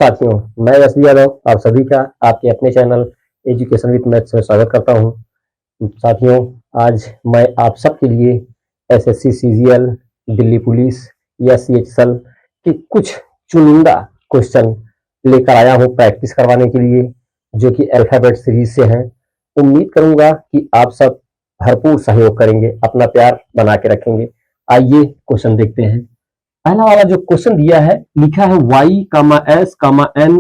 साथियों, मैं एसबी यादव आप सभी का आपके अपने चैनल एजुकेशन विद मैथ्स में स्वागत करता हूं। साथियों, आज मैं आप सबके लिए एसएससी सीजीएल, दिल्ली पुलिस या सीएचएसएल के कुछ चुनिंदा क्वेश्चन लेकर आया हूं प्रैक्टिस करवाने के लिए, जो कि अल्फाबेट सीरीज से हैं। उम्मीद करूंगा कि आप सब भरपूर सहयोग करेंगे, अपना प्यार बना के रखेंगे। आइए क्वेश्चन देखते हैं। पहला वाला जो क्वेश्चन दिया है, लिखा है y, s, n,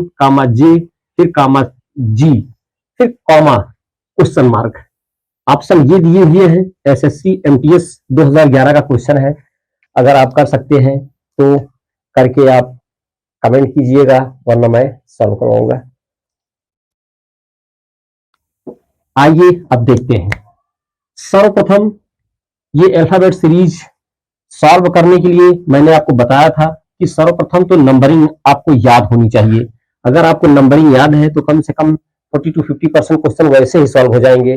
j, फिर g, फिर कॉमा क्वेश्चन मार्क। ऑप्शन ये दिए हुए हैं। एसएससी एमटीएस 2011 का क्वेश्चन है। अगर आप कर सकते हैं तो करके आप कमेंट कीजिएगा, वरना मैं सॉल्व करवाऊंगा। आइए अब देखते हैं। सर्वप्रथम ये अल्फाबेट सीरीज सॉल्व करने के लिए मैंने आपको बताया था कि सर्वप्रथम तो नंबरिंग आपको याद होनी चाहिए। अगर आपको नंबरिंग याद है तो कम से कम 40 to 50% क्वेश्चन वैसे ही सॉल्व हो जाएंगे।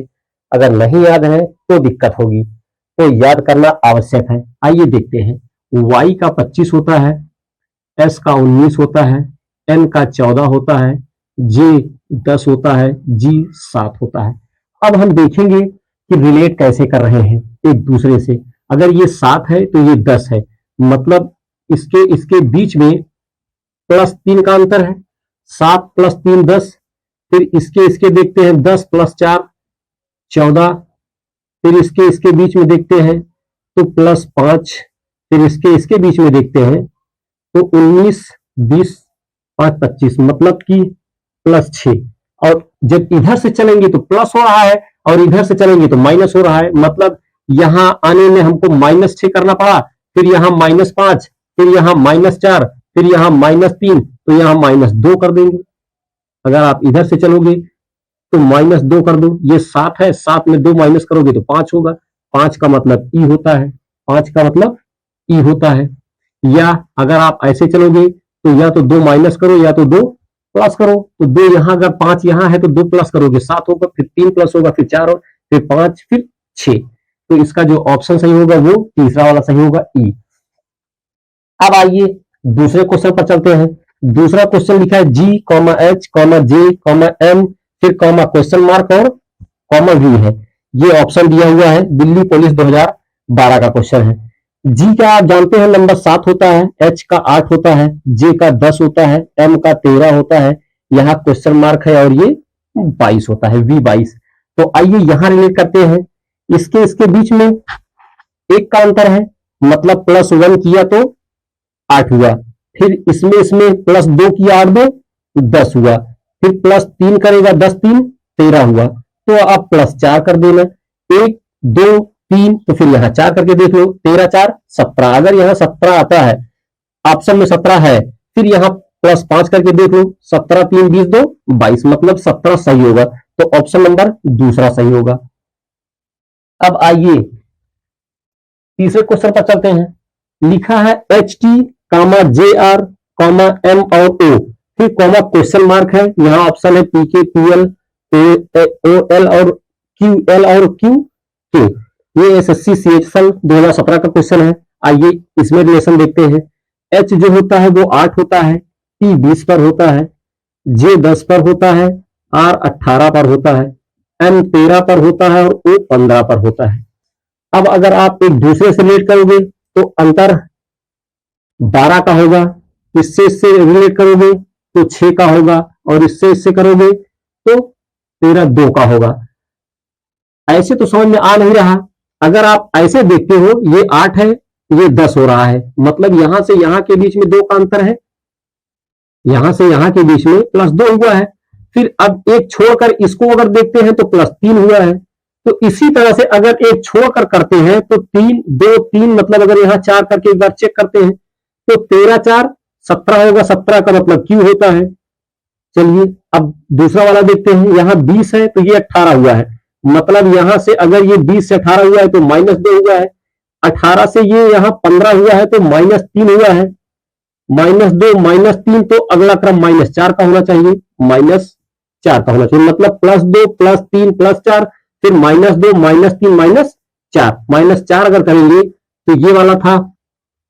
अगर नहीं याद है तो दिक्कत होगी, तो याद करना आवश्यक है। आइए देखते हैं। y का 25 होता है, s का 19 होता है, n का 14 होता है, j 10 होता है, g 7 होता है। अब हम देखेंगे कि रिलेट कैसे कर रहे हैं एक दूसरे से। अगर ये 7 है तो ये 10 है, मतलब इसके बीच में +3 का अंतर है। 7 + 3 10, फिर इसके देखते हैं 10 + 4 14, फिर इसके बीच में देखते हैं तो +5, फिर इसके बीच में देखते हैं तो 19 20 5 25, मतलब कि +6। और जब इधर से चलेंगे तो प्लस हो रहा है और इधर से चलेंगे तो माइनस हो रहा है, मतलब यहां आने में हमको -6 करना पड़ा, फिर यहां -5, फिर यहां -4, फिर यहां -3, तो यहां -2 कर देंगे। अगर आप इधर से चलोगे तो -2 कर दो। ये 7 है, 7 में 2 माइनस करोगे तो 5 होगा। 5 का मतलब ई होता है, 5 का मतलब ई होता है। या अगर आप ऐसे चलोगे तो या तो 2 माइनस करो या तो 2 प्लस करो। तो 2 यहां, अगर 5 यहां है तो 2 प्लस करोगे 7 होगा, फिर 3 प्लस होगा, फिर 4 फिर 5, फिर 6। तो इसका जो ऑप्शन सही होगा वो तीसरा वाला सही होगा, ई। अब आइए दूसरे क्वेश्चन पर चलते हैं। दूसरा क्वेश्चन लिखा है G, H, J, M, फिर कॉमा क्वेश्चन मार्क और कॉमा वी है। ये ऑप्शन दिया हुआ है, दिल्ली पुलिस 2012 का क्वेश्चन है। G का आप जानते हैं नंबर 7 होता है, H का 8 होता है, J का 10 होता है, M का 13 होता है, यहाँ क्वेश्चन मार्क है और ये 22 होता है, V 22। तो आइए यहां रिलेट करते हैं। इसके बीच में 1 का अंतर है, मतलब +1 किया तो 8 हुआ, फिर इसमें +2 किया 8 2 10 हुआ, फिर +3 करेगा 10 3 13 हुआ। तो आप +4 कर देना, 1 2 3, तो फिर यहां 4 करके देख लो, 13 4 17। अगर यहां 17 आता है, ऑप्शन में 17 है, फिर यहां +5 करके देख लो, 17 3 20 2 22, मतलब 17 सही होगा। तो ऑप्शन नंबर दूसरा सही होगा। अब आइए तीसरे क्वेश्चन पर चलते हैं। लिखा है HT, JR, M और O, फिर कॉमा क्वेश्चन मार्क है। यहाँ ऑप्शन है PK, PL, OL और QK। ये एसएससी सीएचएसएल 2017 का क्वेश्चन है। आइए इसमें रिलेशन देखते हैं। H जो होता है वो 8 होता है, T 20 पर होता है, J 10 पर होता है, R 18 पर होता है, M 13 पर होता है और O 15 पर होता है। अब अगर आप एक दूसरे से रिलेट करोगे तो अंतर 12 का होगा, इससे रिलेट करोगे तो 6 का होगा, और इससे करोगे तो 13 2 का होगा। ऐसे तो समझ में आ नहीं रहा। अगर आप ऐसे देखते हो, ये 8 है, ये 10 हो रहा है, मतलब यहां से यहां के बीच में 2 का अंतर है, यहां से यहां के बीच में +2 हुआ है। फिर अब एक छोड़कर इसको अगर देखते हैं तो +3 हुआ है। तो इसी तरह से अगर एक छोड़कर करते हैं तो 3 2 3, मतलब अगर यहां 4 करके एक बार चेक करते हैं तो 13 4 17 होगा। 17 का मतलब Q होता है। चलिए अब दूसरा वाला देखते हैं। यहां 20 है तो ये 18 हुआ है, मतलब यहां से अगर ये 20 से 18 हुआ है तो -2 हुआ है। 18 से ये यहां 15 हुआ है तो -3 हुआ है। -2 -3, तो अगला क्रम -4 का होना चाहिए, -4 का होना चाहिए, मतलब +2 +3 +4, फिर -2 -3 -4 -4 अगर करेंगे तो ये वाला था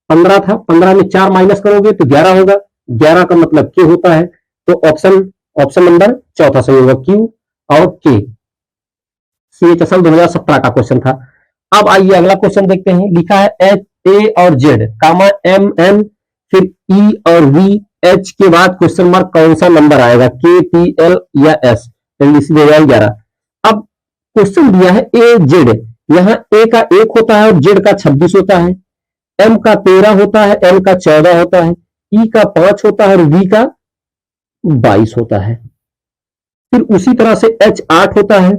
15 था, 15 में 4 माइनस करोगे तो 11 होगा। 11 का मतलब K होता है। तो ऑप्शन नंबर चौथा सही होगा, क्यू और के। CHSL 2017 का क्वेश्चन था। अब आइए अगला क्वेश्चन देखते हैं। लिखा है एच ए और जेड कामा एम एन फिर ई और वी एच के बाद क्वेश्चन मार्क कौन सा नंबर आएगा, के टी एल या एस। 2011। अब क्वेश्चन दिया है ए जेड, यहाँ ए का 1 होता है और जेड का 26 होता है, एम का 13 होता है, एल का 14 होता है, ई का 5 होता है और वी का 22 होता है। फिर उसी तरह से एच 8 होता है।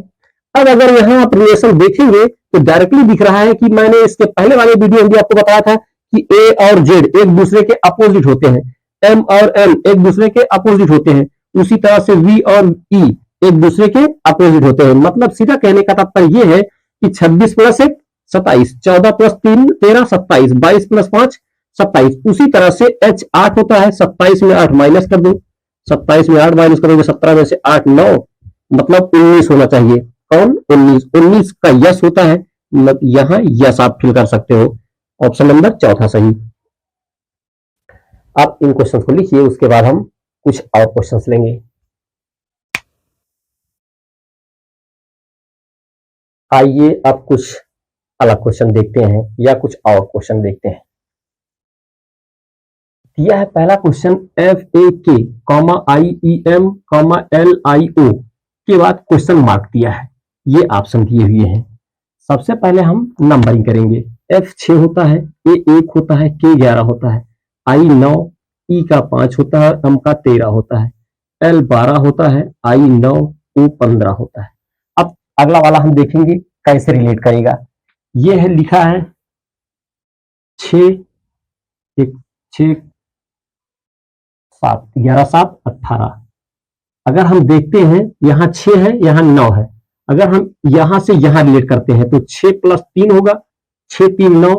अब अगर यहां आप रिलेशन देखेंगे तो डायरेक्टली दिख रहा है कि मैंने इसके पहले वाले वीडियो में भी आपको बताया था कि ए और जेड एक दूसरे के अपोजिट होते हैं, एम और एल एक दूसरे के अपोजिट होते हैं, उसी तरह से वी और ई एक दूसरे के अपोजिट होते हैं। मतलब सीधा कहने का तात्पर्य यह है कि 26 प्लस 1 27, 14 प्लस 3 13 27, 22 प्लस 5 27। उसी तरह से एच 8 होता है, 27 में 8 माइनस कर दो, 27 में 8 माइनस करोगे 17 में से 8 9, मतलब 19 होना चाहिए। कौन 19, 19 का यस होता है, मतलब यहां यस आप फिल कर सकते हो। ऑप्शन नंबर चौथा सही। आप इन क्वेश्चन को लिखिए, उसके बाद हम कुछ और क्वेश्चन लेंगे। आइए अब कुछ अलग क्वेश्चन देखते हैं या कुछ और क्वेश्चन देखते हैं। दिया है पहला क्वेश्चन FAK, IEM, LIO के बाद क्वेश्चन मार्क दिया है, ये ऑप्शन दिए हुए हैं। सबसे पहले हम नंबरिंग करेंगे। F 6 होता है, A 1 होता है, K 11 होता है, I 9, E का 5 होता है, M का 13 होता है, L 12 होता है, I 9, O 15 होता है। अब अगला वाला हम देखेंगे कैसे रिलेट करेगा। ये है लिखा है 6 6 7 11 7 18। अगर हम देखते हैं यहां 6 है यहां 9 है, अगर हम यहां से यहां रिलेट करते हैं तो 6 प्लस 3 होगा, 6 3 9,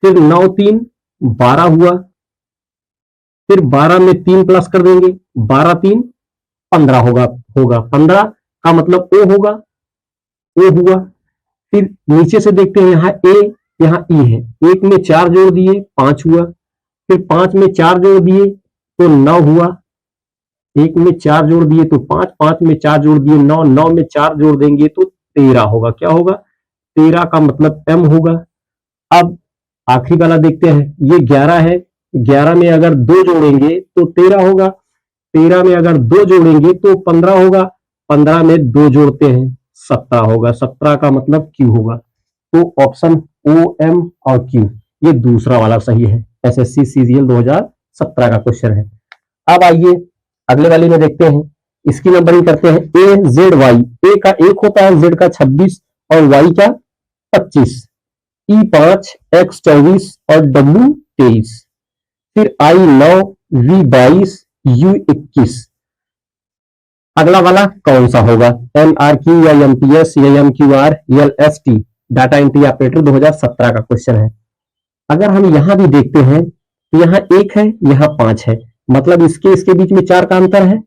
फिर 9 3 12 हुआ, फिर 12 में 3 प्लस कर देंगे, 12 3 15 होगा 15 का मतलब ओ होगा, ओ हुआ। फिर नीचे से देखते हैं यहाँ ए यहाँ ई है, 1 में 4 जोड़ दिए 5 हुआ, फिर 5 में 4 जोड़ दिए तो 9 हुआ, 1 में 4 जोड़ दिए तो 5, 5 में 4 जोड़ दिए 9, 9 में 4 जोड़ देंगे तो 13 होगा। क्या होगा 13 का मतलब एम होगा। अब आखिरी वाला देखते हैं, ये 11 है, 11 में अगर 2 जोड़ेंगे तो 13 होगा, 13 में अगर 2 जोड़ेंगे तो 15 होगा, 15 में 2 जोड़ते हैं 17 होगा, 17 का मतलब क्यू होगा। तो ऑप्शन ओ एम और क्यू ये दूसरा वाला सही है। SSC CGL 2017 का क्वेश्चन है। अब आइए अगले वाले में देखते हैं, इसकी नंबरिंग करते हैं। ए जेड वाई, ए का 1 होता है, जेड का 26 और वाई का 25, ई 5, एक्स 24 और डब्ल्यू 23, फिर आई 9, वी 22, यू 21। अगला वाला कौन सा होगा, MRQ या MPS या MQR या LST। डाटा एंट्री ऑपरेटर 2017 का क्वेश्चन है। अगर हम यहां भी देखते हैं तो यहां 1 है यहां 5 है, मतलब इसके बीच में 4 का अंतर है,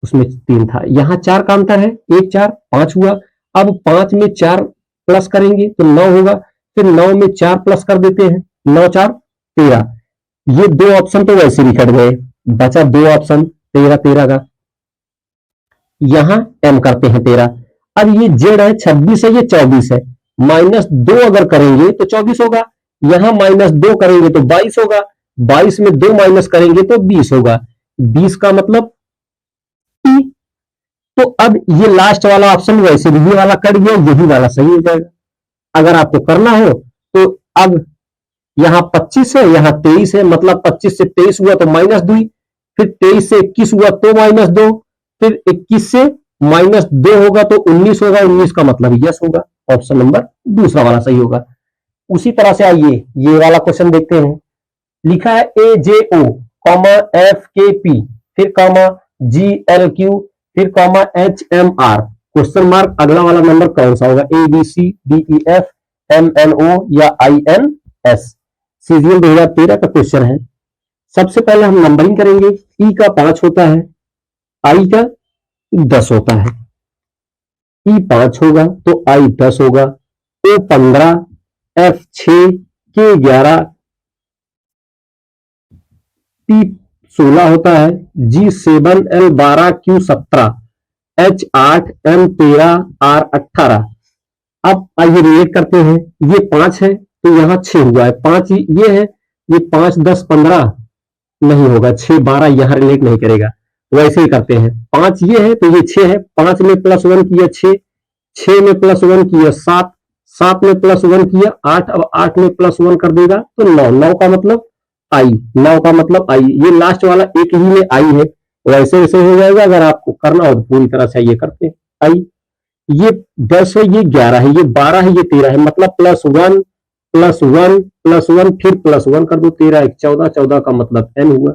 उसमें 3 था, यहां 4 का अंतर है, 1 4 5 हुआ। अब 5 में 4 प्लस करेंगे तो 9 होगा, फिर 9 में 4 प्लस कर देते हैं, 9 4 13। ये 2 ऑप्शन तो वैसे भी कट गए, बचा 2 ऑप्शन 13 13 का। यहां एम करते हैं 13। अब ये जेड है 26 है, ये 24 है, -2 अगर करेंगे तो 24 होगा, यहां -2 करेंगे तो 22 होगा, 22 में 2 माइनस करेंगे तो 20 होगा, 20 का मतलब टी। तो अब ये लास्ट वाला ऑप्शन वैसे भी ये वाला कट गया, यही वाला सही हो जाएगा। अगर आपको करना हो तो अब यहां 25 है यहां 23 है, मतलब 25 से 23 हुआ तो -2, फिर 23 से 21 हुआ तो -2, फिर 21 से -2 होगा तो 19 होगा, 19 का मतलब यस होगा। ऑप्शन नंबर दूसरा वाला सही होगा। उसी तरह से आइए ये वाला क्वेश्चन देखते हैं। लिखा है AJO, FKP, फिर GLQ, फिर HMR, क्वेश्चन मार्क। अगला वाला नंबर कौन सा होगा, ABCDEF, MNO या INS। CGL 2013 का क्वेश्चन है। सबसे पहले हम नंबरिंग करेंगे। ई का 5 होता है, आई का 10 होता है, ई 5 होगा तो आई 10 होगा, ओ 15, F 6, K 11, P 16 होता है, G7L12Q17, H8 M13 R18। अब आइए रिलेट करते हैं, ये 5 है तो यहाँ 6 हुआ है, 5 ये है, ये 5 10 15 नहीं होगा, 6 12 यहाँ रिलेट नहीं करेगा। वैसे ही करते हैं, 5 ये है तो ये 6 है, 5 में +1 किया 6, 6 में +1 किया 7, 7 में +1 किया 8, अब 8 में +1 कर देगा तो 9, 9 का मतलब आई, 9 का मतलब आई, ये लास्ट वाला एक ही में आई है, वैसे वैसे हो जाएगा। अगर आपको करना हो तो पूरी तरह से ये करते हैं, आई, ये 10 है, ये 11 है, ये 12 है, ये 13 है, मतलब +1 +1 +1 फिर +1 कर दो, 13 1 14, 14 का मतलब n हुआ।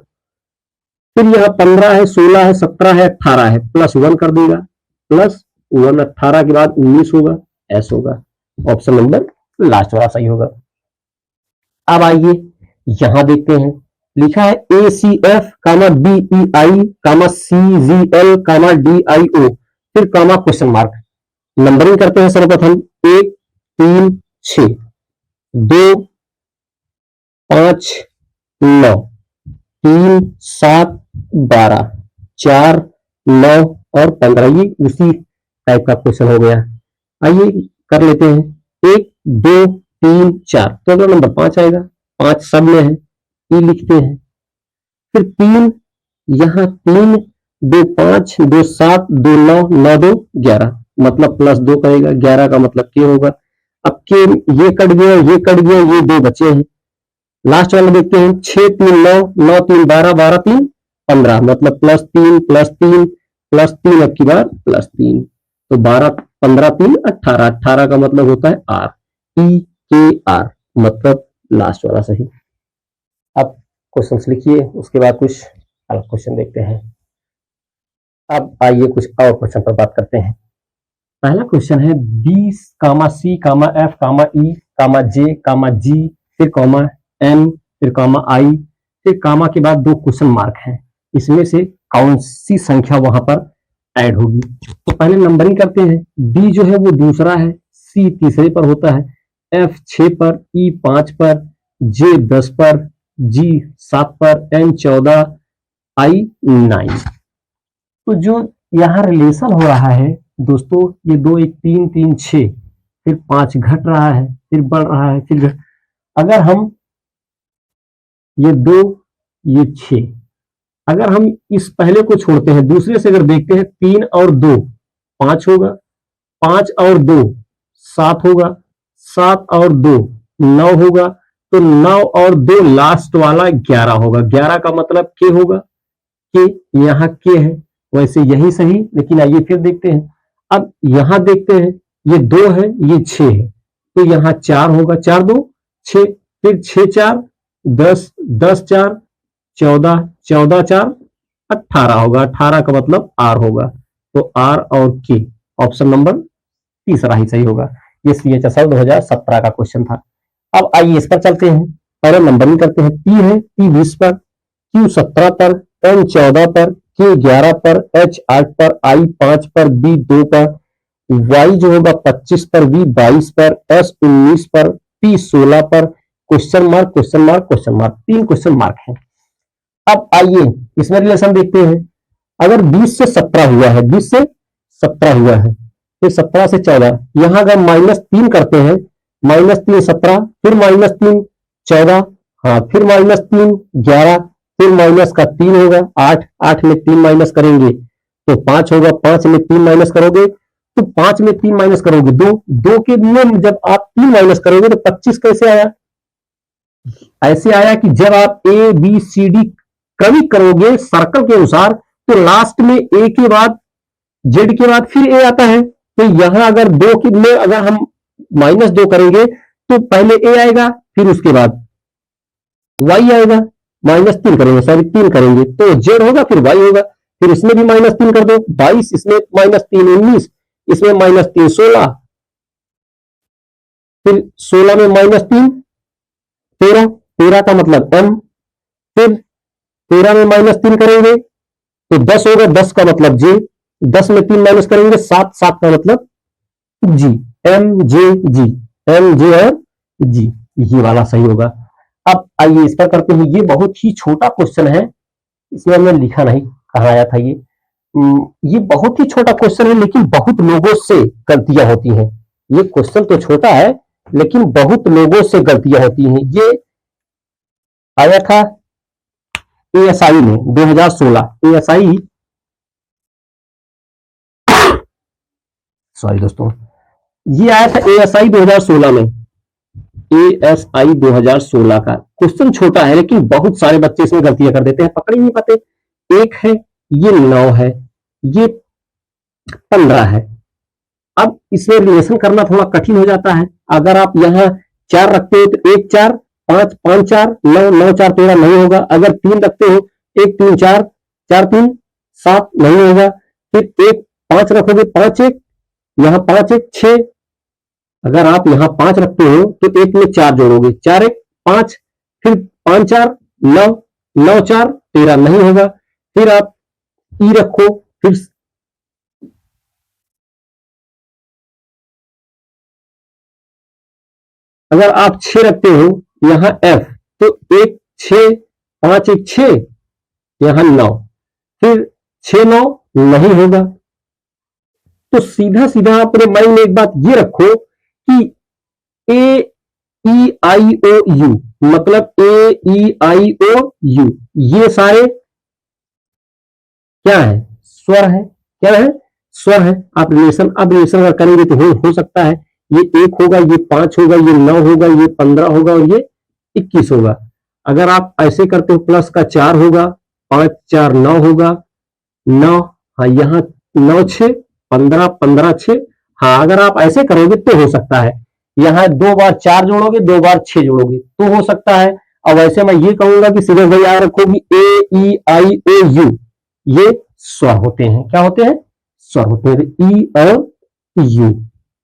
फिर यहाँ 15 है, 16 है, 17 है, 18 है, +1 कर देगा, +1 18 के बाद 19 होगा, s होगा। ऑप्शन नंबर लास्ट वाला सही होगा। अब आइए यहां देखते हैं, लिखा है ACF, BEI, CGL, DIO, फिर क्वेश्चन मार्क। नंबरिंग करते हैं सर्वप्रथम, 1 3 6, 2 5 9, 3 7 12, 4 9 और 15, ये उसी टाइप का क्वेश्चन हो गया। आइए कर लेते हैं, 1 2 3 4, तो अगर नंबर 5 आएगा, 5 सब में है, ये लिखते हैं। फिर 3, यहाँ 3 2 5 2 7 2 9 9 2 11, मतलब +2 करेगा, 11 का मतलब के होगा। अब के ये कट गया, ये कट गया, ये 2 बचे हैं। लास्ट वाला देखते हैं, 6 3 9 9 3 12 12 3 15, मतलब +3 +3 +3, अब की बार +3, तो 12 15 3 18, 18 का मतलब होता है R, EKR, मतलब लास्ट वाला सही। अब क्वेश्चन लिखिए, उसके बाद कुछ अलग क्वेश्चन देखते हैं। अब आइए कुछ और क्वेश्चन पर बात करते हैं। पहला क्वेश्चन है, B, C, F, E, J, G, फिर M, फिर I, फिर कामा के बाद 2 क्वेश्चन मार्क हैं, इसमें से कौन सी संख्या वहां पर ऐड होगी। तो पहले नंबरिंग करते हैं, B जो है वो दूसरा है, C तीसरे पर होता है, F 6 पर, E 5 पर, J 10 पर, G 7 पर, M 14, I 9। तो जो यहाँ रिलेशन हो रहा है दोस्तों, ये 2 1 3 3 6, फिर 5 घट रहा है, फिर बढ़ रहा है, फिर अगर हम ये 2 ये 6, अगर हम इस पहले को छोड़ते हैं, दूसरे से अगर देखते हैं, 3 और 2 5 होगा, 5 और 2 7 होगा, 7 और 2 9 होगा, तो 9 और 2 लास्ट वाला 11 होगा, 11 का मतलब के होगा, के यहाँ के है, वैसे यही सही। लेकिन आइए फिर देखते हैं, अब यहां देखते हैं, ये 2 है, ये 6 है, तो यहाँ 4 होगा, 4 2 6, फिर 6 4 10, 10 4 14, 14 4 18 होगा, 18 का मतलब R होगा, तो R और K, ऑप्शन नंबर तीसरा ही सही होगा। ये CHSL 2017 का क्वेश्चन था। अब आइए इस पर चलते हैं, पहले नंबरिंग करते हैं। P है, P 20 पर, Q 17 पर, N 14 पर, K 11 पर, H 8 पर, I 5 पर, B 2 पर, Y जो होगा 25 पर, V 22 पर, S 19 पर, T 16 पर, question mark question mark question mark, 3 question mark है। अब आइए इसमें रिलेशन देखते हैं, अगर 20 से 17 हुआ है, 20 से 17 हुआ है, फिर 17 से 14, यहां अगर -3 करते हैं, -3 17, फिर -3 14, हाँ फिर -3 11, फिर माइनस का 3 होगा 8, 8 में 3 माइनस करेंगे तो 5 होगा, 5 में 3 माइनस करोगे तो 5 में 3 माइनस करोगे 2, 2 के में जब आप 3 माइनस करोगे तो 25 कैसे आया। ऐसे आया कि जब आप ए बी सी डी क्रमिक करोगे सर्कल के अनुसार, तो लास्ट में ए के बाद जेड के बाद फिर ए आता है, तो यहां अगर 2 की में अगर हम -2 करेंगे तो पहले ए आएगा, फिर उसके बाद वाई आएगा, -3 करेंगे, सॉरी 3 करेंगे तो जेड होगा, फिर वाई होगा, फिर इसमें भी -3 कर दो, 22, इसमें -3 19, इसमें -3 16, फिर 16 में -3 13, 13 का मतलब m, फिर 13 में -3 करेंगे तो 10 होगा, 10 का मतलब j, 10 में 3 माइनस करेंगे 7, 7 का मतलब g, m j g, m j और g, ये वाला सही होगा। अब आइए इस पर करते हैं, ये बहुत ही छोटा क्वेश्चन है, इसमें हमने लिखा नहीं कहाँ आया था ये बहुत ही छोटा क्वेश्चन है, लेकिन बहुत लोगों से गलतियां होती हैं। ये क्वेश्चन तो छोटा है, लेकिन बहुत लोगों से गलतियां होती हैं। ये आया था एएसआई में 2016। एएसआई, सॉरी दोस्तों, ये आया था एएसआई 2016 में। एएसआई 2016 का क्वेश्चन छोटा है, लेकिन बहुत सारे बच्चे इसमें गलतियां कर देते हैं, पकड़ ही नहीं पाते। एक है, ये 9 है, ये 15 है। अब इसमें रिलेशन करना थोड़ा कठिन हो जाता है। अगर आप यहाँ 4 रखते हो तो 1 4 5 5 4 9 9 4 13 नहीं होगा। अगर 3 रखते हो 1 3 4 4 3 7 नहीं होगा। फिर 1 5 रखोगे 5 1, यहाँ 5 1 6। अगर आप यहाँ 5 रखते हो तो 1 में 4 जोड़ोगे, 4 1 5, फिर 5 4 9 9 4 13 नहीं होगा। फिर आप ई रखो, फिर अगर आप 6 रखते हो यहाँ एफ, तो 1 6 5 1 6, यहाँ 9, फिर 6 9 नहीं होगा। तो सीधा सीधा अपने माइंड में एक बात ये रखो कि ए ई आई ओ यू, मतलब ए ई आई ओ यू, ये सारे क्या है? स्वर है। क्या है? स्वर है। आप रिलेशन अगर करेंगे तो हो सकता है ये 1 होगा, ये 5 होगा, ये 9 होगा, ये 15 होगा और ये 21 होगा। अगर आप ऐसे करते हो प्लस का 4 होगा, 5 4 9 होगा, 9, हाँ यहाँ 9 6 15 15 6। हाँ अगर आप ऐसे करोगे तो हो सकता है यहाँ 2 बार 4 जोड़ोगे, 2 बार 6 जोड़ोगे तो हो सकता है। अब वैसे मैं ये कहूंगा कि सीधे भाई याद रखो कि ए ई आई ओ यू ये स्वर होते हैं। क्या होते हैं? स्वर होते हैं। ई और यू,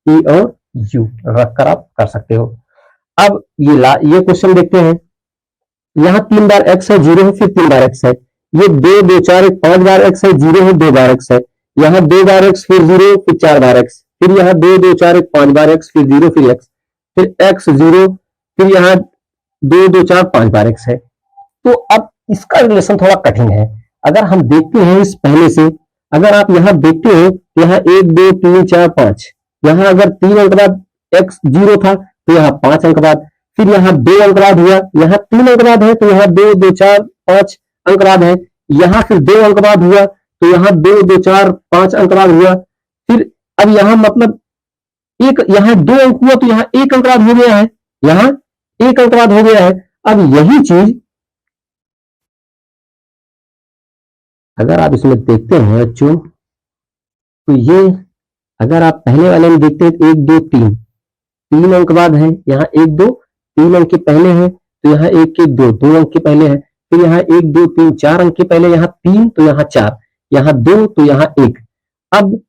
ई और यू रखकर आप कर सकते हो। अब ये क्वेश्चन देखते हैं। यहाँ 3 बार एक्स है, 0 है, फिर 3 बार एक्स है। ये 2 2 4 1 5 बार एक्स है, 0 है, 2 बार एक्स है। यहाँ 2 बार एक्स, फिर 0, फिर 4 बार एक्स, फिर यहाँ 2 2 4 1 5 बार एक्स, फिर 0, फिर एक्स, फिर एक्स 0, फिर यहाँ 2 2 4 5 बार एक्स है। तो अब इसका रिलेशन थोड़ा कठिन है। अगर हम देखते हैं इस पहले से, अगर आप यहाँ देखते हो यहाँ 1 2 3 4 5, यहाँ अगर 3 अंक बाद एक्स 0 था तो यहाँ 5 अंक बाद, फिर यहाँ 2 अंक बाद हुआ, यहाँ 3 अंक बाद है तो यहाँ 2 2 4 5 अंक बाद है। यहाँ फिर 2 अंक बाद हुआ तो यहाँ 2 2 4 5 अंक बाद हुआ। फिर अब यहाँ मतलब एक, यहाँ 2 अंक हुआ तो यहाँ 1 अंक बाद हो गया है, यहाँ 1 अंक बाद हो गया है। अब यही चीज अगर आप इसमें देखते हैं बच्चों, तो ये अगर आप पहले वाले में देखते हैं तो 1 2 3 3 अंक बाद है, यहाँ 1 2 3 अंक के पहले है तो यहाँ 1 1 2 2 अंक के पहले है, फिर यहाँ 1 2 3 4 अंक के पहले, यहाँ 3 तो यहाँ 4, यहाँ 2 तो यहाँ 1। अब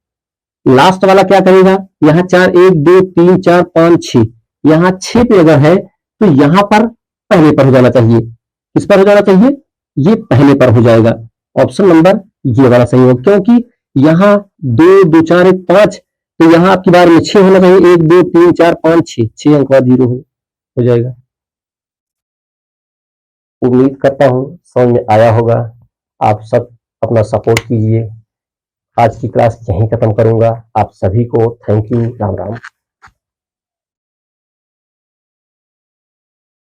लास्ट वाला क्या करेगा? यहाँ 4 1 2 3 4 5 6, यहाँ 6 पे अगर है तो यहाँ पर पहले पर हो जाना चाहिए। किस पर हो जाना चाहिए? ये पहले पर हो जाएगा। ऑप्शन नंबर ये वाला सही होगा, क्योंकि यहाँ 2 2 4 1 5, तो यहाँ आपकी बार में 6 होना चाहिए। 1 2 3 4 5 6, 6 अंक बाद 0 हो जाएगा। उम्मीद करता हूं समझ में आया होगा। आप सब अपना सपोर्ट कीजिए। आज की क्लास यहीं खत्म करूंगा। आप सभी को थैंक यू। राम राम।